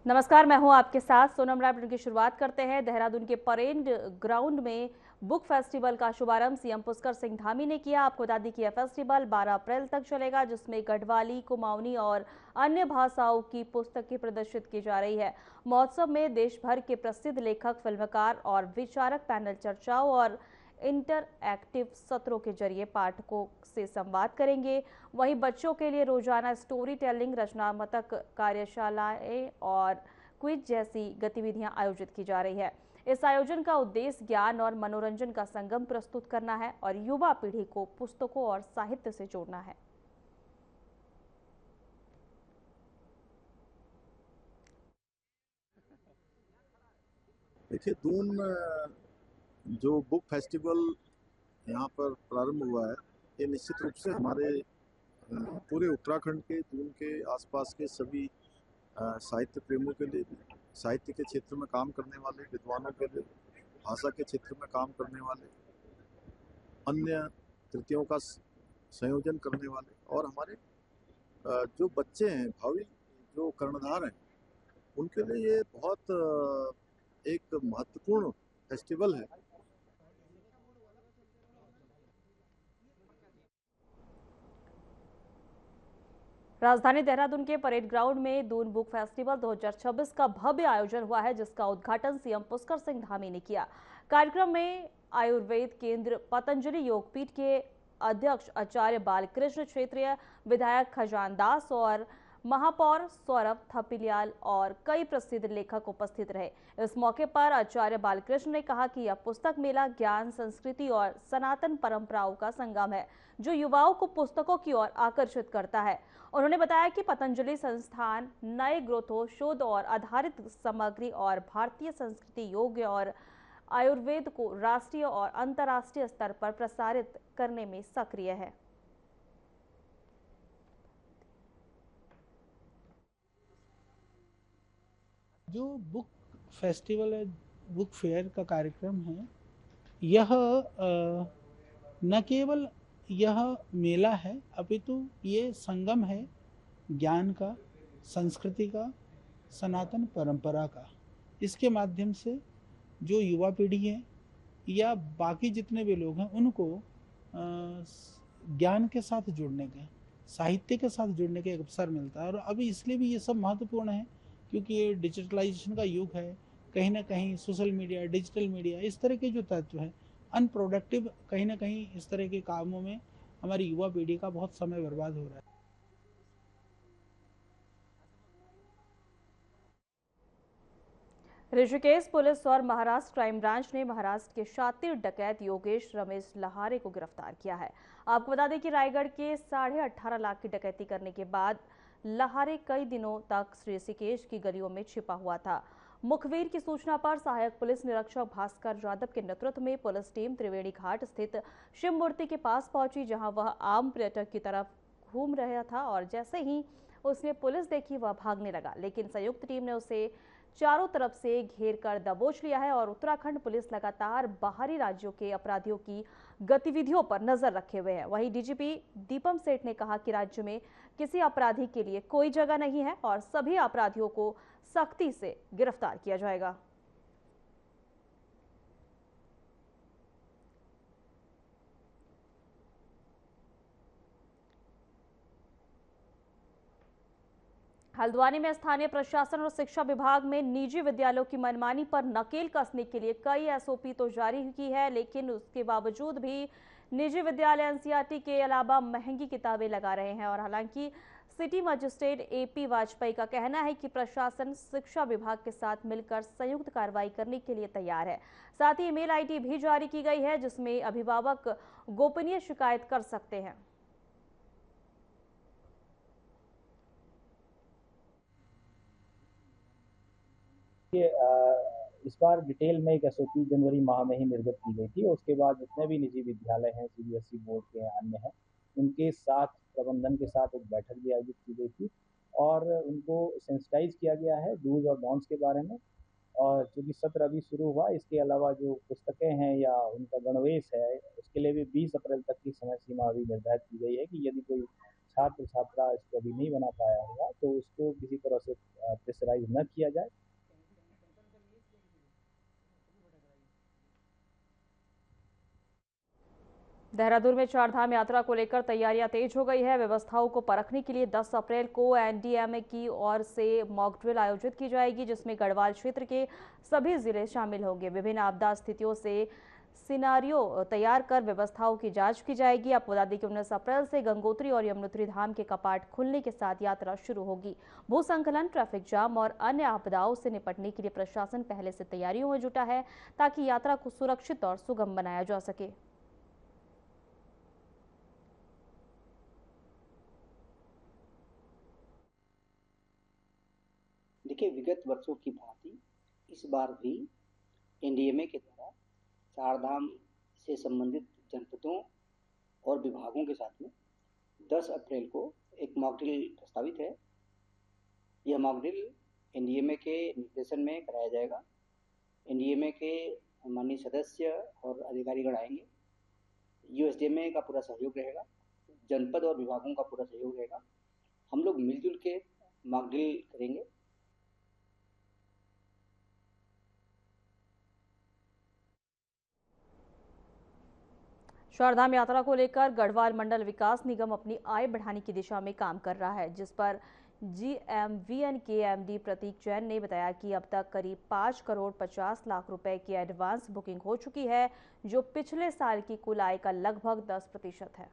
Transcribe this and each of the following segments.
नमस्कार, मैं हूं आपके साथ सोनम राय। की शुरुआत करते हैं। देहरादून के परेड ग्राउंड में बुक फेस्टिवल का शुभारंभ सीएम पुष्कर सिंह धामी ने किया। आपको बता दें कि यह फेस्टिवल 12 अप्रैल तक चलेगा, जिसमें गढ़वाली, कुमाऊनी और अन्य भाषाओं की पुस्तकें प्रदर्शित की जा रही है। महोत्सव में देश भर के प्रसिद्ध लेखक, फिल्मकार और विचारक पैनल चर्चाओं और इंटरएक्टिव सत्रों के जरिए पाठकों से संवाद करेंगे। वहीं बच्चों के लिए रोजाना स्टोरी टेलिंग, रचनात्मक कार्यशालाएं और क्विज जैसी गतिविधियां आयोजित की जा रही है। इस आयोजन का उद्देश्य ज्ञान और मनोरंजन का संगम प्रस्तुत करना है और युवा पीढ़ी को पुस्तकों और साहित्य से जोड़ना है। देखिए, दून जो बुक फेस्टिवल यहाँ पर प्रारंभ हुआ है, ये निश्चित रूप से हमारे पूरे उत्तराखंड के, दून के आसपास के सभी साहित्य प्रेमियों के लिए, साहित्य के क्षेत्र में काम करने वाले विद्वानों के लिए, भाषा के क्षेत्र में काम करने वाले, अन्य कृतियों का संयोजन करने वाले और हमारे जो बच्चे हैं, भावी जो कर्णधार हैं, उनके लिए ये बहुत एक महत्वपूर्ण फेस्टिवल है। राजधानी देहरादून के परेड ग्राउंड में दून बुक फेस्टिवल 2026 का भव्य आयोजन हुआ है, जिसका उद्घाटन सीएम पुष्कर सिंह धामी ने किया। कार्यक्रम में आयुर्वेद केंद्र पतंजलि योगपीठ के अध्यक्ष आचार्य बालकृष्ण, क्षेत्रीय विधायक खजान दास और महापौर सौरभ थपिलियाल और कई प्रसिद्ध लेखक उपस्थित रहे। इस मौके पर आचार्य बालकृष्ण ने कहा कि यह पुस्तक मेला ज्ञान, संस्कृति और सनातन परंपराओं का संगम है, जो युवाओं को पुस्तकों की ओर आकर्षित करता है। उन्होंने बताया कि पतंजलि संस्थान नए ग्रोथों, शोध और आधारित सामग्री और भारतीय संस्कृति, योग और आयुर्वेद को राष्ट्रीय और अंतर्राष्ट्रीय स्तर पर प्रसारित करने में सक्रिय है। जो बुक फेस्टिवल है, बुक फेयर का कार्यक्रम है, यह न केवल यह मेला है, अपितु ये संगम है ज्ञान का, संस्कृति का, सनातन परंपरा का। इसके माध्यम से जो युवा पीढ़ी है या बाकी जितने भी लोग हैं, उनको ज्ञान के साथ जुड़ने का, साहित्य के साथ जुड़ने का एक अवसर मिलता है। और अभी इसलिए भी ये सब महत्वपूर्ण है क्योंकि ये डिजिटलाइजेशन का युग है। कहीं ना कहीं सोशल मीडिया, डिजिटल मीडिया, इस तरह के जो तत्व हैं अनप्रोडक्टिव, कहीं ना कहीं इस तरह के कामों में हमारी युवा पीढ़ी का बहुत समय बर्बाद हो रहा है। ऋषिकेश पुलिस और महाराष्ट्र क्राइम ब्रांच ने महाराष्ट्र के शातिर डकैत योगेश रमेश लहारे को गिरफ्तार किया है। आपको बता दें कि रायगढ़ के 18.5 लाख की डकैती करने के बाद लहारे कई दिनों तक ऋषिकेश की गलियों में छिपा हुआ था। मुखबिर की सूचना पर सहायक पुलिस निरीक्षक भास्कर यादव के नेतृत्व में पुलिस टीम त्रिवेणी घाट स्थित शिव मूर्ति के पास पहुंची, जहां वह आम पर्यटक की तरफ घूम रहा था और जैसे ही उसने पुलिस देखी, वह भागने लगा। लेकिन संयुक्त टीम ने उसे चारों तरफ से घेर कर दबोच लिया है और उत्तराखंड पुलिस लगातार बाहरी राज्यों के अपराधियों की गतिविधियों पर नजर रखे हुए है। वहीं डीजीपी दीपम सेठ ने कहा कि राज्य में किसी अपराधी के लिए कोई जगह नहीं है और सभी अपराधियों को सख्ती से गिरफ्तार किया जाएगा। हल्द्वानी में स्थानीय प्रशासन और शिक्षा विभाग में निजी विद्यालयों की मनमानी पर नकेल कसने के लिए कई एसओपी तो जारी की है, लेकिन उसके बावजूद भी निजी विद्यालय एनसीईआरटी के अलावा महंगी किताबें लगा रहे हैं। और हालांकि सिटी मजिस्ट्रेट एपी वाजपेयी का कहना है कि प्रशासन शिक्षा विभाग के साथ मिलकर संयुक्त कार्रवाई करने के लिए तैयार है। साथ ही ईमेल आईडी भी जारी की गई है, जिसमें अभिभावक गोपनीय शिकायत कर सकते हैं। ये इस बार डिटेल में एक एसओपी जनवरी माह में ही निर्गत की गई थी। उसके बाद जितने भी निजी विद्यालय हैं, सीबीएसई बोर्ड के अन्य हैं, उनके साथ प्रबंधन के साथ एक बैठक भी आयोजित की गई थी और उनको सेंसिटाइज किया गया है डूज और डोंट्स के बारे में। और चूंकि सत्र अभी शुरू हुआ, इसके अलावा जो पुस्तकें हैं या उनका गणवेश है, उसके लिए भी 20 अप्रैल तक की समय सीमा अभी निर्धारित की गई है कि यदि कोई छात्र छात्रा इसको अभी नहीं बना पाया होगा तो उसको किसी तरह से प्रेशराइज न किया जाए। देहरादून में चारधाम यात्रा को लेकर तैयारियां तेज हो गई है। व्यवस्थाओं को परखने के लिए 10 अप्रैल को एनडीएमए की ओर से मॉक ड्रिल आयोजित की जाएगी, जिसमें गढ़वाल क्षेत्र के सभी जिले शामिल होंगे। विभिन्न आपदा स्थितियों से सिनारियो तैयार कर व्यवस्थाओं की जांच की जाएगी। आपको बता दें कि 19 अप्रैल से गंगोत्री और यमुनोत्री धाम के कपाट खुलने के साथ यात्रा शुरू होगी। भूसंकलन, ट्रैफिक जाम और अन्य आपदाओं से निपटने के लिए प्रशासन पहले से तैयारियों में जुटा है, ताकि यात्रा को सुरक्षित और सुगम बनाया जा सके। देखिए, विगत वर्षों की भांति इस बार भी एनडीएमए के द्वारा चारधाम से संबंधित जनपदों और विभागों के साथ में 10 अप्रैल को एक मॉक ड्रिल प्रस्तावित है। यह मॉक ड्रिल एनडीएमए के निर्देशन में कराया जाएगा। एनडीएमए के माननीय सदस्य और अधिकारीगण आएंगे। यूएसडीएमए का पूरा सहयोग रहेगा, जनपद और विभागों का पूरा सहयोग रहेगा। हम लोग मिलजुल के मॉक ड्रिल करेंगे। चारधाम यात्रा को लेकर गढ़वाल मंडल विकास निगम अपनी आय बढ़ाने की दिशा में काम कर रहा है, जिस पर जीएमवीएन के एमडी प्रतीक जैन ने बताया कि अब तक करीब 5 करोड़ 50 लाख रुपए की एडवांस बुकिंग हो चुकी है, जो पिछले साल की कुल आय का लगभग 10% है।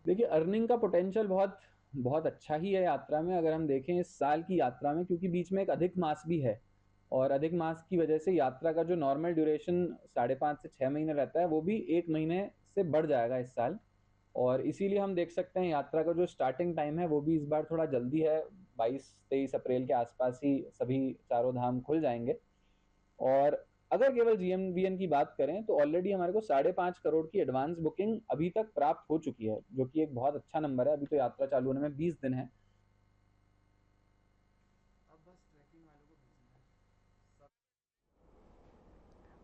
देखिए, अर्निंग का पोटेंशियल बहुत बहुत अच्छा ही है यात्रा में। अगर हम देखें इस साल की यात्रा में, क्योंकि बीच में एक अधिक मास भी है और अधिक मास की वजह से यात्रा का जो नॉर्मल ड्यूरेशन 5.5 से 6 महीने रहता है, वो भी 1 महीने से बढ़ जाएगा इस साल। और इसीलिए हम देख सकते हैं यात्रा का जो स्टार्टिंग टाइम है वो भी इस बार थोड़ा जल्दी है। 22-23 अप्रैल के आसपास ही सभी चारों धाम खुल जाएंगे। और अगर केवल जीएमवीएन की बात करें तो ऑलरेडी हमारे को 5.5 करोड़ की एडवांस बुकिंग अभी तक प्राप्त हो चुकी है, जो कि एक बहुत अच्छा नंबर है। अभी तो यात्रा चालू होने में 20 दिन है।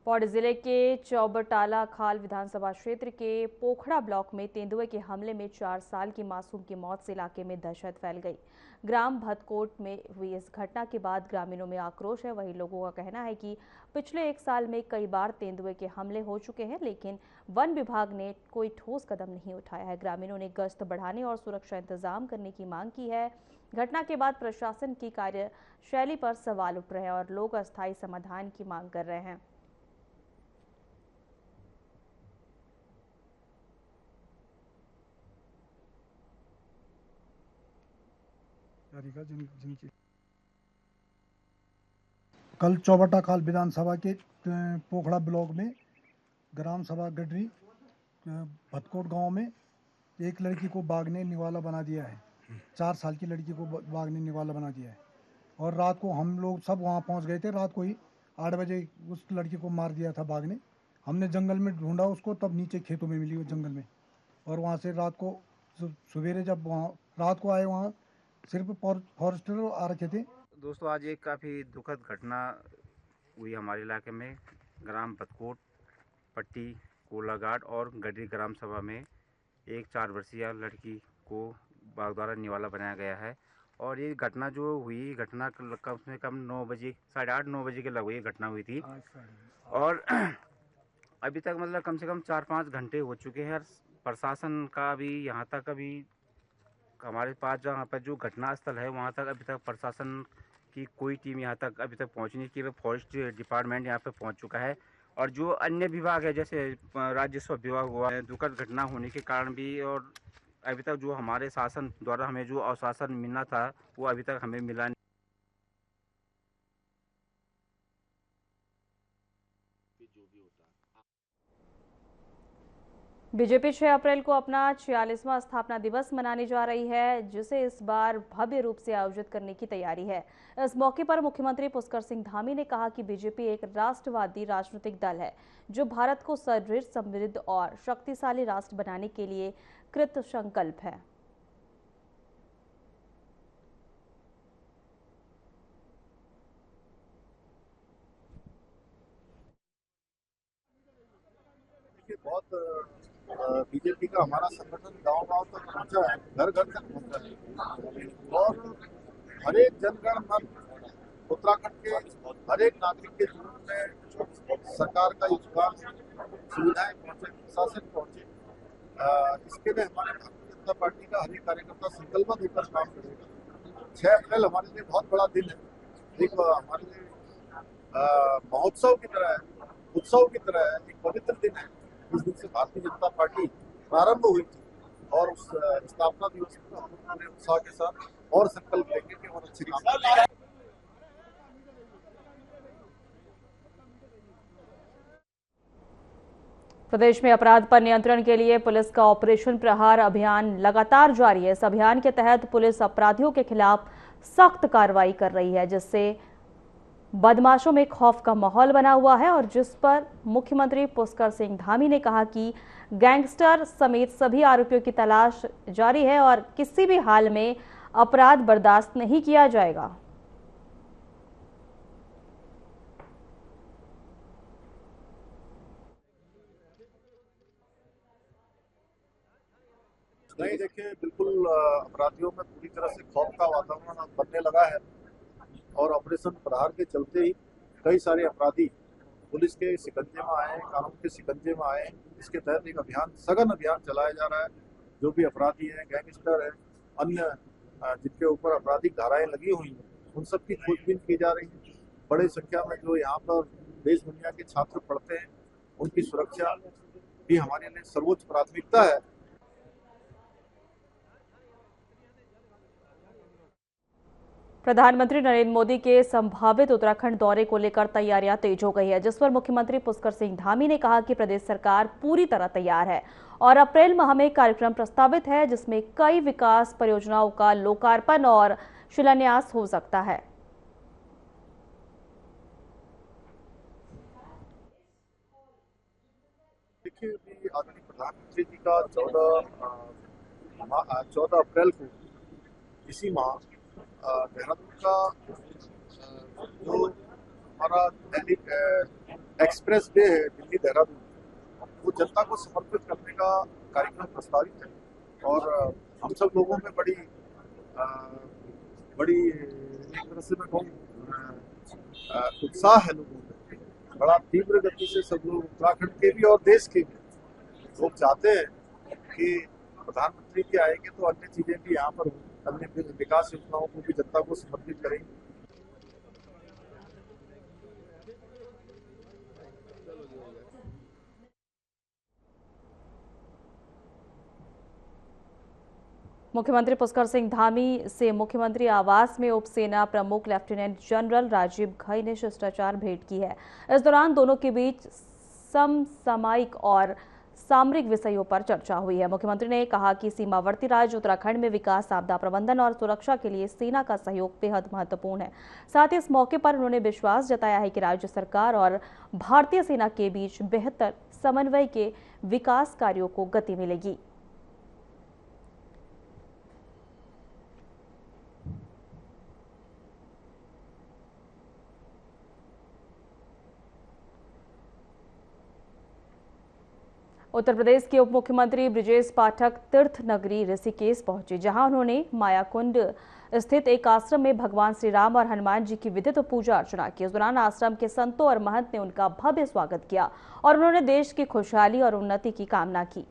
पौड़ी जिले के चौबटाला खाल विधानसभा क्षेत्र के पोखड़ा ब्लॉक में तेंदुए के हमले में 4 साल की मासूम की मौत से इलाके में दहशत फैल गई। ग्राम भतकोट में हुई इस घटना के बाद ग्रामीणों में आक्रोश है। वहीं लोगों का कहना है कि पिछले 1 साल में कई बार तेंदुए के हमले हो चुके हैं, लेकिन वन विभाग ने कोई ठोस कदम नहीं उठाया है। ग्रामीणों ने गश्त बढ़ाने और सुरक्षा इंतजाम करने की मांग की है। घटना के बाद प्रशासन की कार्यशैली पर सवाल उठ रहे हैं और लोग अस्थायी समाधान की मांग कर रहे हैं। कल चौबटा खाल विधानसभा के पोखड़ा ब्लॉक में ग्राम सभा गडरी भतकोट गांव में एक लड़की को बाघ ने निवाला बना दिया है। 4 साल की लड़की को बाघ ने निवाला बना दिया है और रात को हम लोग सब वहां पहुंच गए थे। रात को ही 8 बजे उस लड़की को मार दिया था बाघ ने। हमने जंगल में ढूंढा उसको, तब नीचे खेतों में मिली वो जंगल में। और वहाँ से रात को सवेरे जब वहाँ रात को आए, वहाँ सिर्फ फॉरेस्टर आ रखे थे। दोस्तों, आज एक काफ़ी दुखद घटना हुई हमारे इलाके में। ग्राम भतकोट, पट्टी, कोलाघाट और गडरी ग्राम सभा में एक 4 वर्षीय लड़की को बाघ द्वारा निवाला बनाया गया है। और ये घटना जो हुई, घटना कम से कम 9 बजे, 8:30-9 बजे के लगभग ये घटना हुई थी। और अभी तक मतलब कम से कम 4-5 घंटे हो चुके हैं। प्रशासन का भी यहाँ तक अभी हमारे पास जहाँ पर जो घटना स्थल है वहाँ तक अभी तक प्रशासन की कोई टीम यहाँ तक अभी तक पहुँच नहीं। केवल फॉरेस्ट डिपार्टमेंट यहाँ पे पहुँच चुका है। और जो अन्य विभाग है, जैसे राजस्व विभाग हुआ है, दुखद घटना होने के कारण भी, और अभी तक जो हमारे शासन द्वारा हमें जो आश्वासन मिलना था वो अभी तक हमें मिला नहीं। बीजेपी 6 अप्रैल को अपना 46वां स्थापना दिवस मनाने जा रही है, जिसे इस बार भव्य रूप से आयोजित करने की तैयारी है। इस मौके पर मुख्यमंत्री पुष्कर सिंह धामी ने कहा कि बीजेपी एक राष्ट्रवादी राजनीतिक दल है, जो भारत को सुदृढ़, समृद्ध और शक्तिशाली राष्ट्र बनाने के लिए कृत संकल्प है। बीजेपी का हमारा संगठन गांव-गांव तक पहुंचा है, घर-घर तक पहुंचा है और हर एक जनगण मन उत्तराखंड के हर एक नागरिक के जीवन में सरकार का योगदान, सुविधाएं पहुंचे, शासन पहुंचे। इसके लिए हमारे भारतीय जनता पार्टी का हर एक कार्यकर्ता संकल्पित होकर काम करेगा। 6 अप्रैल हमारे लिए बहुत बड़ा दिन है, एक हमारे लिए महोत्सव की तरह है, उत्सव की तरह है, एक पवित्र दिन है। इस दिन से भारतीय जनता पार्टी प्रारंभ हुई थी और उस स्थापना दिवस को हम पूरे उत्साह के साथ और संकल्प लेंगे कि और अच्छे काम करेंगे। प्रदेश में अपराध पर नियंत्रण के लिए पुलिस का ऑपरेशन प्रहार अभियान लगातार जारी है। इस अभियान के तहत पुलिस अपराधियों के खिलाफ सख्त कार्रवाई कर रही है, जिससे बदमाशों में खौफ का माहौल बना हुआ है और जिस पर मुख्यमंत्री पुष्कर सिंह धामी ने कहा कि गैंगस्टर समेत सभी आरोपियों की तलाश जारी है और किसी भी हाल में अपराध बर्दाश्त नहीं किया जाएगा। नहीं, देखिए, बिल्कुल अपराधियों में पूरी तरह से खौफ का वातावरण बनने लगा है और ऑपरेशन प्रहार के चलते ही कई सारे अपराधी पुलिस के शिकंजे में आए, कानून के शिकंजे में आए। इसके तहत एक अभियान, सघन अभियान चलाया जा रहा है। जो भी अपराधी हैं, गैंगस्टर हैं, अन्य जिनके ऊपर आपराधिक धाराएं लगी हुई हैं, उन सब की खोजबीन की जा रही है। बड़ी संख्या में जो यहाँ पर देश दुनिया के छात्र पढ़ते हैं, उनकी सुरक्षा भी हमारे लिए सर्वोच्च प्राथमिकता है। प्रधानमंत्री नरेंद्र मोदी के संभावित उत्तराखंड दौरे को लेकर तैयारियां तेज हो गई है, जिस पर मुख्यमंत्री पुष्कर सिंह धामी ने कहा कि प्रदेश सरकार पूरी तरह तैयार है और अप्रैल माह में कार्यक्रम प्रस्तावित है, जिसमें कई विकास परियोजनाओं का लोकार्पण और शिलान्यास हो सकता है। देखिए, अभी आदरणीय प्रधानमंत्री जी का 14 अप्रैल को इसी माह देहरादून का जो हमारा दिल्ली एक्सप्रेस वे है, दिल्ली देहरादून, वो जनता को समर्पित करने का कार्यक्रम प्रस्तावित है और हम सब लोगों में बड़ी एक तरह से मैं कहूँ उत्साह है लोगों में। बड़ा तीव्र गति से सब लोग, उत्तराखंड के भी और देश के भी लोग चाहते हैं कि प्रधानमंत्री जी आएंगे तो अन्य चीजें भी यहाँ पर हों, अन्य विकास योजनाओं को भी जनता को समर्पित करेंगे। मुख्यमंत्री पुष्कर सिंह धामी से मुख्यमंत्री आवास में उप सेना प्रमुख लेफ्टिनेंट जनरल राजीव घई ने शिष्टाचार भेंट की है। इस दौरान दोनों के बीच समसामयिक और सामरिक विषयों पर चर्चा हुई है। मुख्यमंत्री ने कहा कि सीमावर्ती राज्य उत्तराखंड में विकास, आपदा प्रबंधन और सुरक्षा के लिए सेना का सहयोग बेहद महत्वपूर्ण है। साथ ही इस मौके पर उन्होंने विश्वास जताया है कि राज्य सरकार और भारतीय सेना के बीच बेहतर समन्वय के विकास कार्यों को गति मिलेगी। उत्तर प्रदेश के उप मुख्यमंत्री ब्रिजेश पाठक तीर्थ नगरी ऋषिकेश पहुंचे, जहां उन्होंने मायाकुंड स्थित एक आश्रम में भगवान श्री राम और हनुमान जी की विधिवत पूजा अर्चना की। इस दौरान आश्रम के संतों और महंत ने उनका भव्य स्वागत किया और उन्होंने देश की खुशहाली और उन्नति की कामना की।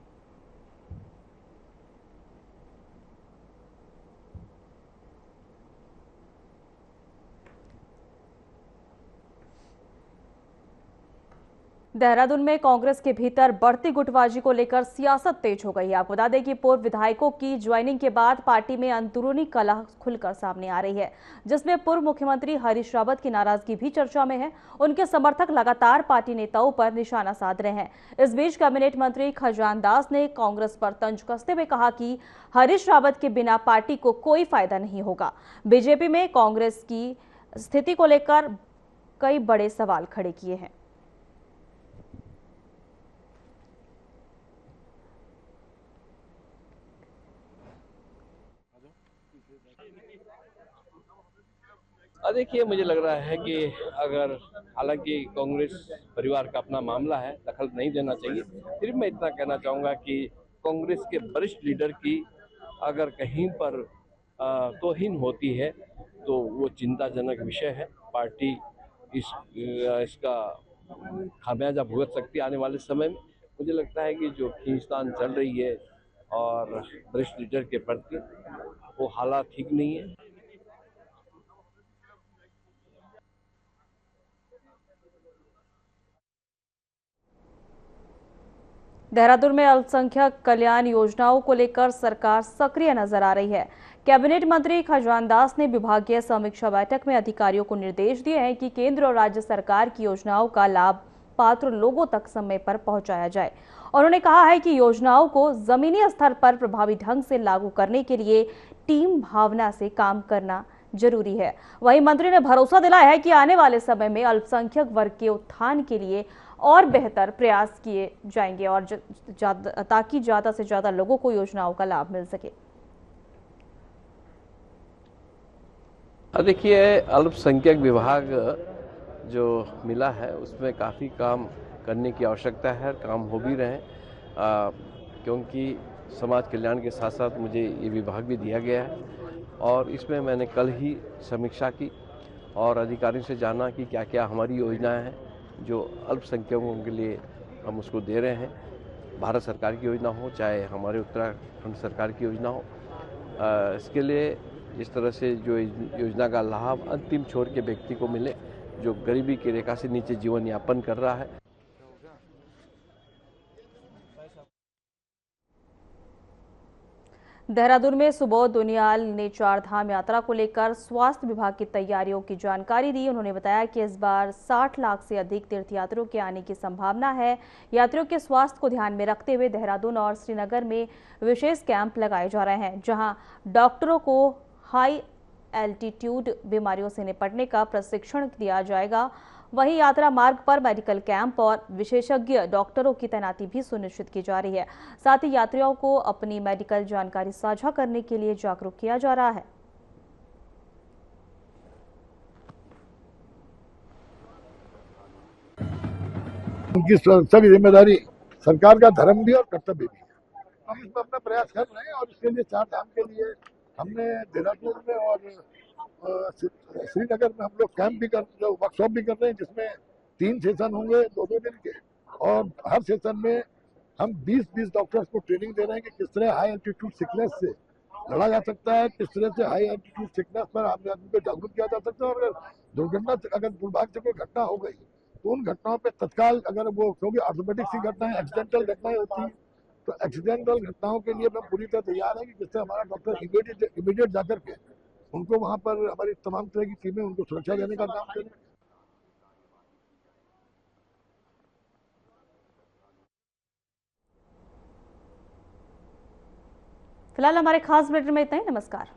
देहरादून में कांग्रेस के भीतर बढ़ती गुटबाजी को लेकर सियासत तेज हो गई है। आपको बता दें कि पूर्व विधायकों की ज्वाइनिंग के बाद पार्टी में अंदरूनी कलह खुलकर सामने आ रही है, जिसमें पूर्व मुख्यमंत्री हरीश रावत की नाराजगी भी चर्चा में है। उनके समर्थक लगातार पार्टी नेताओं पर निशाना साध रहे हैं। इस बीच कैबिनेट मंत्री खजान दास ने कांग्रेस पर तंज कसते हुए कहा कि हरीश रावत के बिना पार्टी को कोई फायदा नहीं होगा। बीजेपी में कांग्रेस की स्थिति को लेकर कई बड़े सवाल खड़े किए हैं। देखिए, मुझे लग रहा है कि अगर हालांकि कांग्रेस परिवार का अपना मामला है, दखल नहीं देना चाहिए, फिर मैं इतना कहना चाहूँगा कि कांग्रेस के वरिष्ठ लीडर की अगर कहीं पर तौहीन होती है तो वो चिंताजनक विषय है। पार्टी इसका खामियाजा भुगत सकती है आने वाले समय में। मुझे लगता है कि जो खींचतान चल रही है और वरिष्ठ लीडर के प्रति, वो हालात ठीक नहीं है। देहरादून में अल्पसंख्यक कल्याण योजनाओं को लेकर सरकार सक्रिय नजर आ रही है। कैबिनेट मंत्री खजान दास ने विभागीय समीक्षा बैठक में अधिकारियों को निर्देश दिए हैं कि केंद्र और राज्य सरकार की योजनाओं का लाभ पात्र लोगों तक समय पर पहुंचाया जाए। उन्होंने कहा है कि योजनाओं को जमीनी स्तर पर प्रभावी ढंग से लागू करने के लिए टीम भावना से काम करना जरूरी है। वहीं मंत्री ने भरोसा दिलाया है कि आने वाले समय में अल्पसंख्यक वर्ग के उत्थान के लिए और बेहतर प्रयास किए जाएंगे और ताकि ज्यादा से ज्यादा लोगों को योजनाओं का लाभ मिल सके। देखिए, अल्पसंख्यक विभाग जो मिला है उसमें काफ़ी काम करने की आवश्यकता है, काम हो भी रहे हैं, क्योंकि समाज कल्याण के साथ साथ मुझे ये विभाग भी दिया गया है और इसमें मैंने कल ही समीक्षा की और अधिकारियों से जाना कि क्या क्या हमारी योजनाएं हैं जो अल्पसंख्यकों के लिए हम उसको दे रहे हैं। भारत सरकार की योजना हो चाहे हमारे उत्तराखंड सरकार की योजना हो, इसके लिए इस तरह से जो योजना का लाभ अंतिम छोर के व्यक्ति को मिले जो गरीबी की रेखा से नीचे जीवन यापन कर रहा है। देहरादून में सुबोध उनियाल ने चार धाम यात्रा को लेकर स्वास्थ्य विभाग की तैयारियों की जानकारी दी। उन्होंने बताया कि इस बार 60 लाख से अधिक तीर्थयात्रियों के आने की संभावना है। यात्रियों के स्वास्थ्य को ध्यान में रखते हुए देहरादून और श्रीनगर में विशेष कैंप लगाए जा रहे हैं, जहां डॉक्टरों को हाई एल्टीट्यूड बीमारियों से निपटने का प्रशिक्षण दिया जाएगा। वहीं यात्रा मार्ग पर मेडिकल कैंप और विशेषज्ञ डॉक्टरों की तैनाती भी सुनिश्चित की जा रही है। साथ ही यात्रियों को अपनी मेडिकल जानकारी साझा करने के लिए जागरूक किया जा रहा है। उनकी सुरक्षा की जिम्मेदारी सरकार का धर्म भी और कर्तव्य भी है। हम इसमें अपना प्रयास कर रहे हैं और इसके लिए चार धाम के लिए हमने देहरादून में और श्रीनगर में हम लोग कैंप भी वर्कशॉप भी कर रहे हैं, जिसमें 3 सेशन होंगे 2-2 दिन के, और हर सेशन में हम 20-20 डॉक्टर्स को ट्रेनिंग दे रहे हैं कि किस तरह हाई एल्टीट्यूड सिकनेस से लड़ा जा सकता है, किस तरह से हाई एल्टीट्यूड सिकनेस पर आदमी को जागरूक किया जा सकता है, और अगर दुर्भाग्य से कोई घटना हो गई तो उन घटनाओं पे तत्काल, अगर वो क्योंकि ऑर्थोपेडिक सी घटनाएं, एक्सीडेंटल घटनाएं होती हैं, तो एक्सीडेंटल घटनाओं के लिए हम पूरी तरह तैयार हैं कि जिससे हमारा डॉक्टर इमीडिएट जाकर के उनको वहां पर हमारी तमाम तरह की टीमें उनको सुरक्षा देने का काम करें। फिलहाल हमारे खास बुलेटिन में इतना ही। नमस्कार।